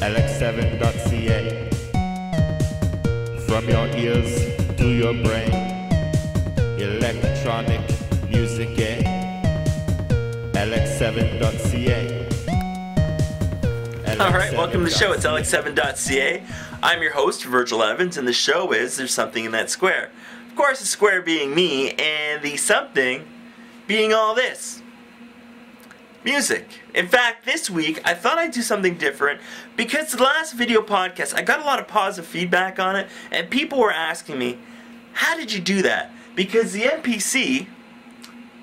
Lx7.ca. From your ears to your brain, electronic music, Lx7.ca. Alright, welcome to the show. It's Lx7.ca. I'm your host, Vergel Evans, and the show is There's Something in That Square. Of course, the square being me, and the something being all this. Music. In fact, this week, I thought I'd do something different because the last video podcast, I got a lot of positive feedback on it, and people were asking me, how did you do that? Because the MPC,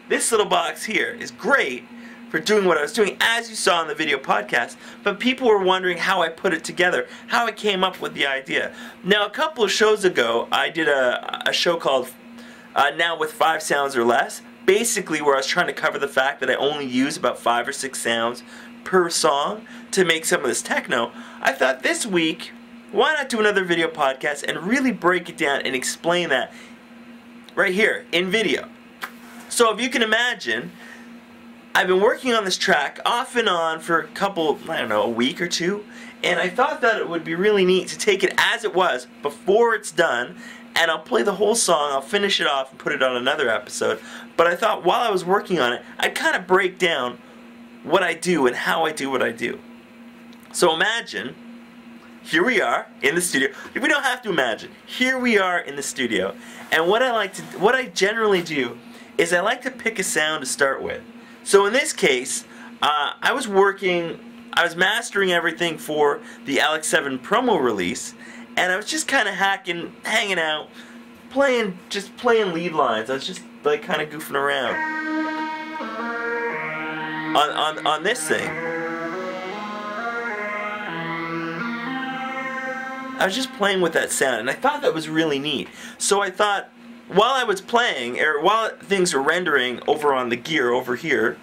this little box here, is great for doing what I was doing, as you saw in the video podcast, but people were wondering how I put it together, how I came up with the idea. Now, a couple of shows ago, I did a show called Now with 5 Sounds or Less, basically where I was trying to cover the fact that I only use about 5 or 6 sounds per song to make some of this techno. I thought this week, why not do another video podcast and really break it down and explain that right here in video. So if you can imagine, I've been working on this track off and on for a couple, I don't know, a week or two, and I thought that it would be really neat to take it as it was before it's done, and I'll play the whole song, I'll finish it off and put it on another episode. But I thought while I was working on it, I'd kind of break down what I do and how I do what I do. So imagine, here we are in the studio. We don't have to imagine. Here we are in the studio, and what I generally do is I like to pick a sound to start with. So in this case, I was mastering everything for the Lx7 promo release, and I was just kind of hanging out, just playing lead lines. I was just like kind of goofing around on this thing. I was just playing with that sound, and I thought that was really neat. So I thought, while I was playing, or while things were rendering over on the gear over here,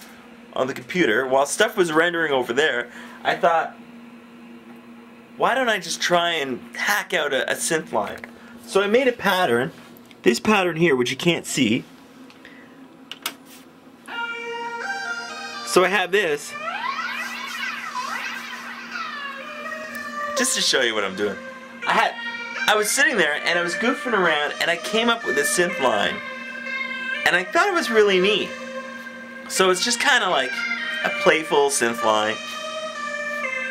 on the computer, while stuff was rendering over there, I thought, why don't I just try and hack out a synth line? So I made a pattern, this pattern here, which you can't see. So I have this, just to show you what I'm doing. I was sitting there and I was goofing around and I came up with a synth line, and I thought it was really neat. So it's just kind of like a playful synth line,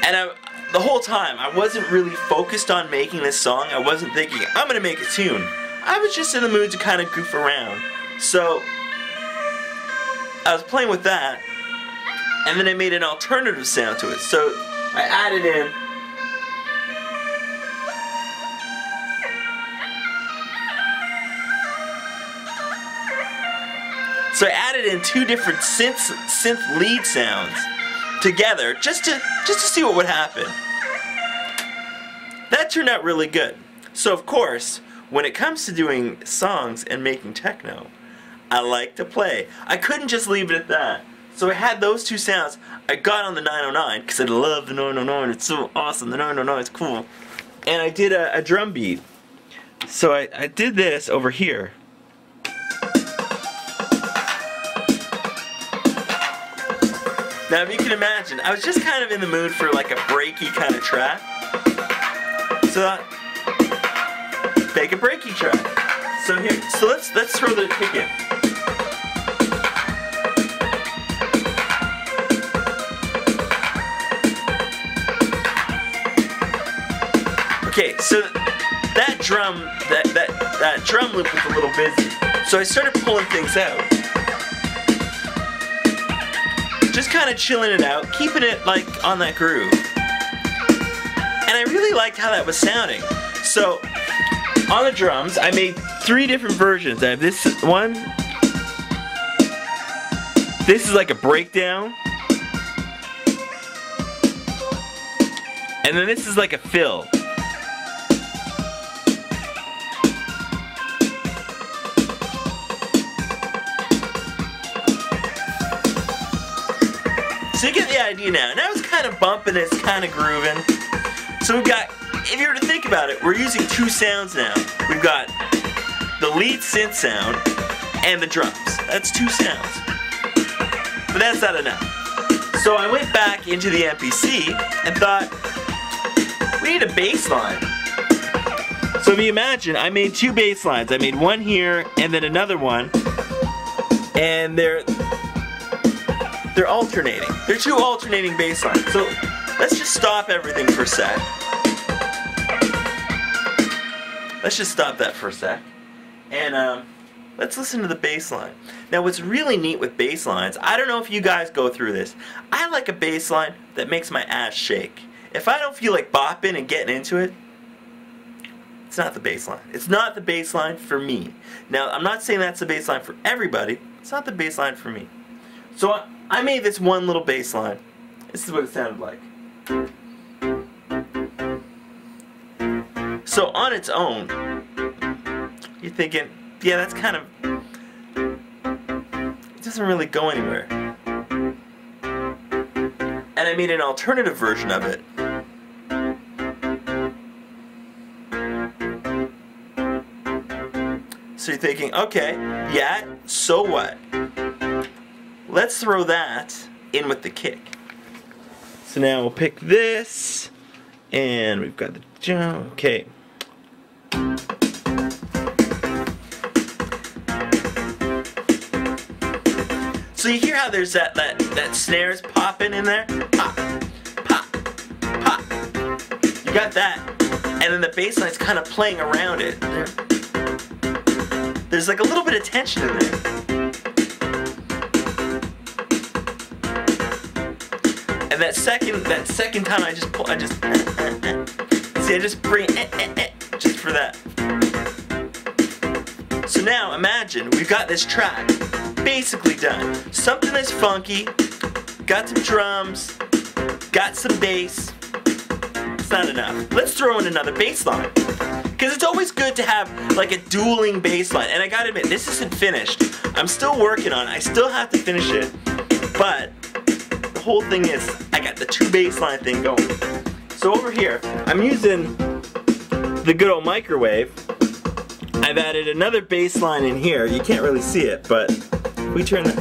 and the whole time I wasn't really focused on making this song. I wasn't thinking I'm gonna make a tune. I was just in the mood to kind of goof around. So I was playing with that, and then I made an alternative sound to it. So I added in two different synth lead sounds together just to see what would happen. That turned out really good. So of course, when it comes to doing songs and making techno, I like to play. I couldn't just leave it at that. So I had those two sounds. I got on the 909 because I love the 909. It's so awesome. The 909 is cool. And I did a drum beat. So I did this over here. Now if you can imagine, I was just kind of in the mood for like a breaky kind of track. So make a breaky track. So here, so let's throw the kick in. Okay, so that drum loop was a little busy. So I started pulling things out. Just kind of chilling it out, keeping it like on that groove. And I really liked how that was sounding. So on the drums, I made 3 different versions. I have this one. This is like a breakdown. And then this is like a fill. So you get the idea now. Now it's kind of bumping, it's kind of grooving. So we've got, if you were to think about it, we're using 2 sounds now. We've got the lead synth sound and the drums. That's 2 sounds. But that's not enough. So I went back into the MPC and thought, We need a bass line. So if you imagine, I made two bass lines. I made one here and then another one. And they're alternating. They're two alternating bass lines. So let's just stop everything for a sec. Let's just stop that for a sec. And let's listen to the bass line. Now what's really neat with bass lines, I don't know if you guys go through this, I like a bass line that makes my ass shake. If I don't feel like bopping and getting into it, it's not the bass line. It's not the bass line for me. Now I'm not saying that's the bass line for everybody, it's not the bass line for me. So I made this one little bass line. This is what it sounded like. So on its own, you're thinking, yeah, that's kind of, it doesn't really go anywhere. And I made an alternative version of it. So you're thinking, okay, yeah, so what? Let's throw that in with the kick. So now we'll pick this, and we've got the jump, okay. So you hear how there's that snares popping in there? Pop, pop, pop. You got that. And then the bass line's kind of playing around it. There's like a little bit of tension in there. And that second time I just pull, see, I just bring just for that. So now imagine we've got this track basically done. Something that's funky, got some drums, got some bass. It's not enough. Let's throw in another bass line. Because it's always good to have like a dueling bass line. And I gotta admit, this isn't finished. I'm still working on it. I still have to finish it. But the whole thing is, I got the two bass line thing going. So over here, I'm using the good old microwave. I've added another bass line in here. You can't really see it, but we turn that.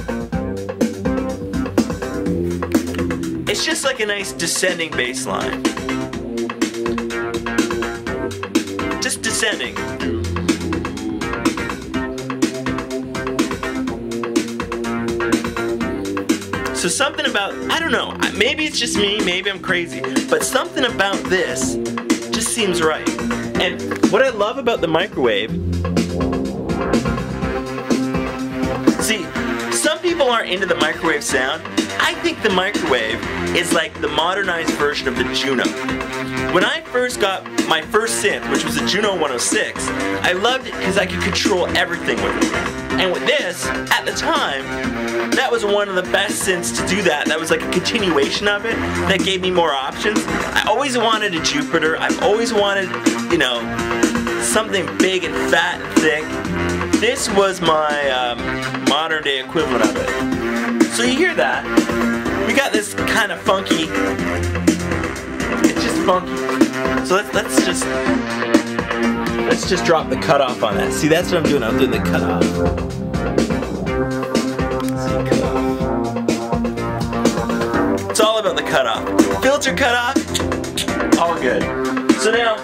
It's just like a nice descending bass line. Just descending. So something about, I don't know, maybe it's just me, maybe I'm crazy, but something about this just seems right. And what I love about the microwave, see, some people aren't into the microwave sound. I think the microwave is like the modernized version of the Juno. When I first got my first synth, which was a Juno 106, I loved it because I could control everything with it. And with this, at the time, that was one of the best synths to do that. That was like a continuation of it that gave me more options. I always wanted a Jupiter. I've always wanted, you know, something big and fat and thick. This was my modern day equivalent of it. So you hear that? We got this kind of funky. It's just funky. So let's just drop the cutoff on that. See, that's what I'm doing. I'm doing the cutoff. See, cutoff. It's all about the cutoff. Filter cutoff, all good. So now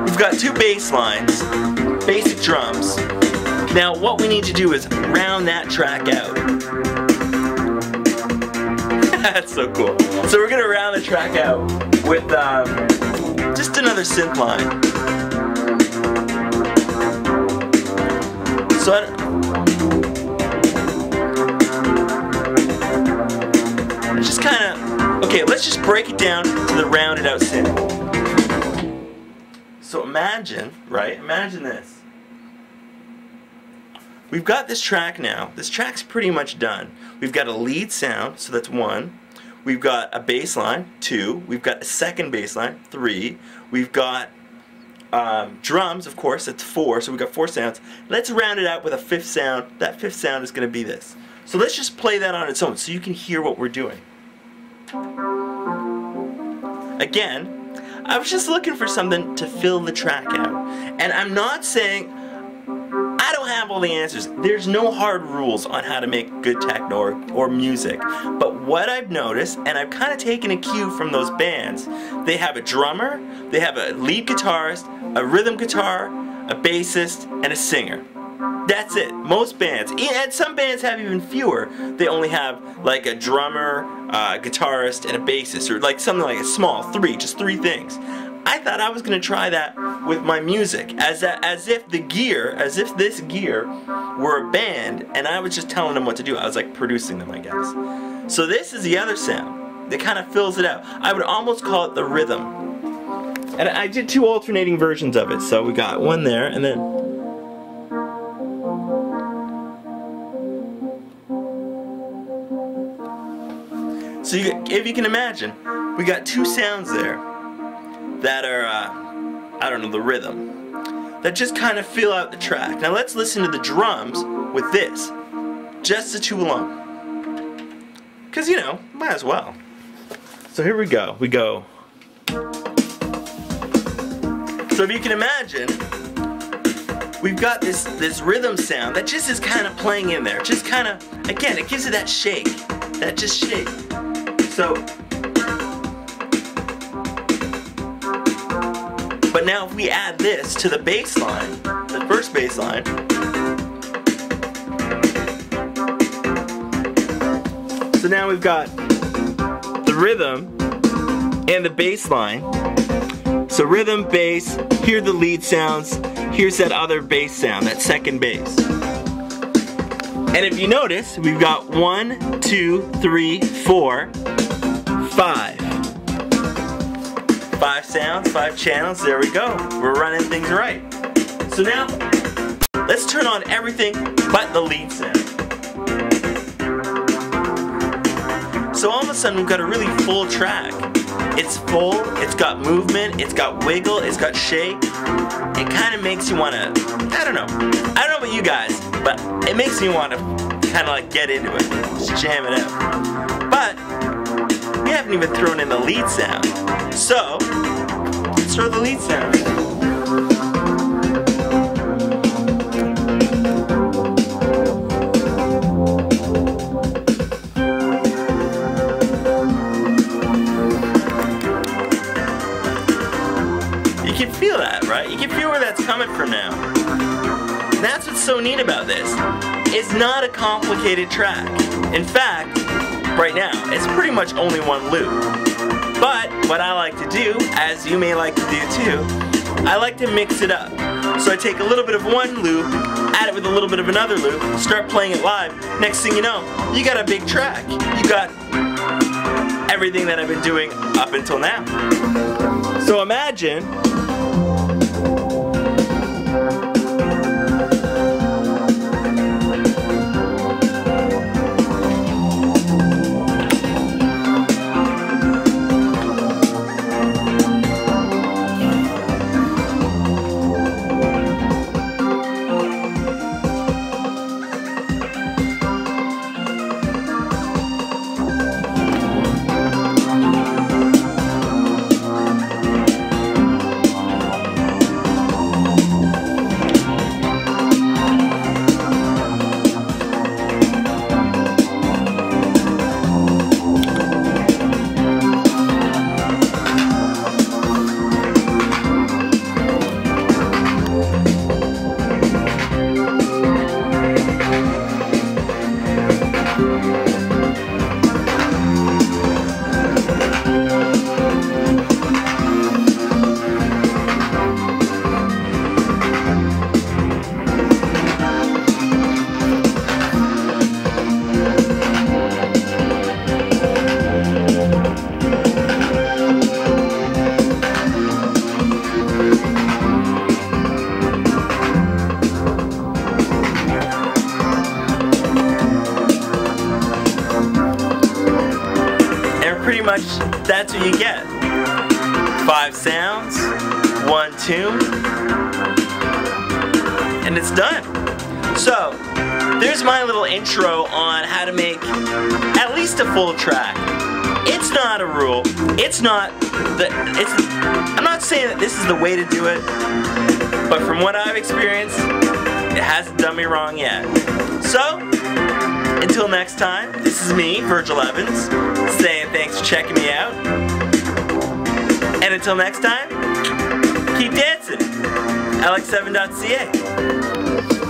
we've got two bass lines, basic drums. Now what we need to do is round that track out. That's so cool. So we're gonna round the track out with just another synth line. So just kind of, okay, let's just break it down to the rounded out synth. So imagine, right? Imagine this. We've got this track now. This track's pretty much done. We've got a lead sound, so that's 1. We've got a bass line, 2. We've got a second bass line, 3. We've got drums, of course, that's 4. So we've got 4 sounds. Let's round it out with a 5th sound. That 5th sound is going to be this. So let's just play that on its own so you can hear what we're doing. Again, I was just looking for something to fill the track out. And I'm not saying I don't have all the answers. There's no hard rules on how to make good techno or music. But what I've noticed, and I've kind of taken a cue from those bands. They have a drummer, they have a lead guitarist, a rhythm guitar, a bassist, and a singer. That's it. Most bands, and some bands have even fewer. They only have like a drummer, guitarist, and a bassist, or like something like a small just three things. I thought I was gonna try that with my music, as if this gear were a band, and I was just telling them what to do. I was like producing them, I guess. So this is the other sound that kind of fills it out. I would almost call it the rhythm. And I did two alternating versions of it. So we got one there, and then. So if you can imagine, we got two sounds there that are, I don't know, the rhythm, that just kind of fill out the track. Now let's listen to the drums with this, just the two alone. Because, you know, might as well. So here we go. We go. So if you can imagine, we've got this rhythm sound that just is kind of playing in there. Just kind of, again, it gives it that shake. That just shake. So, but now if we add this to the bass line, the first bass line, so now we've got the rhythm and the bass line. So rhythm, bass, here are the lead sounds, here's that other bass sound, that second bass. And if you notice, we've got 1, 2, 3, 4, 5. 5 sounds, 5 channels, there we go. We're running things right. So now, let's turn on everything but the lead sound. So all of a sudden we've got a really full track. It's full, it's got movement, it's got wiggle, it's got shake. It kind of makes you want to, I don't know about you guys, but it makes me want to kind of like get into it, just jam it out. But we haven't even thrown in the lead sound. So, let's throw the lead sound. You can feel that, right? You can feel where that's coming from now. And that's what's so neat about this. It's not a complicated track. In fact, right now, it's pretty much only one loop. But what I like to do, as you may like to do too, I like to mix it up. So I take a little bit of one loop, add it with a little bit of another loop, start playing it live. Next thing you know, you got a big track. You got everything that I've been doing up until now. So imagine that's what you get. 5 sounds, 1 tune, and it's done. So, there's my little intro on how to make at least a full track. It's not a rule. I'm not saying that this is the way to do it, but from what I've experienced, it hasn't done me wrong yet. So, Until next time, this is me, Vergel Evans, saying thanks for checking me out. And until next time, keep dancing. Lx7.ca.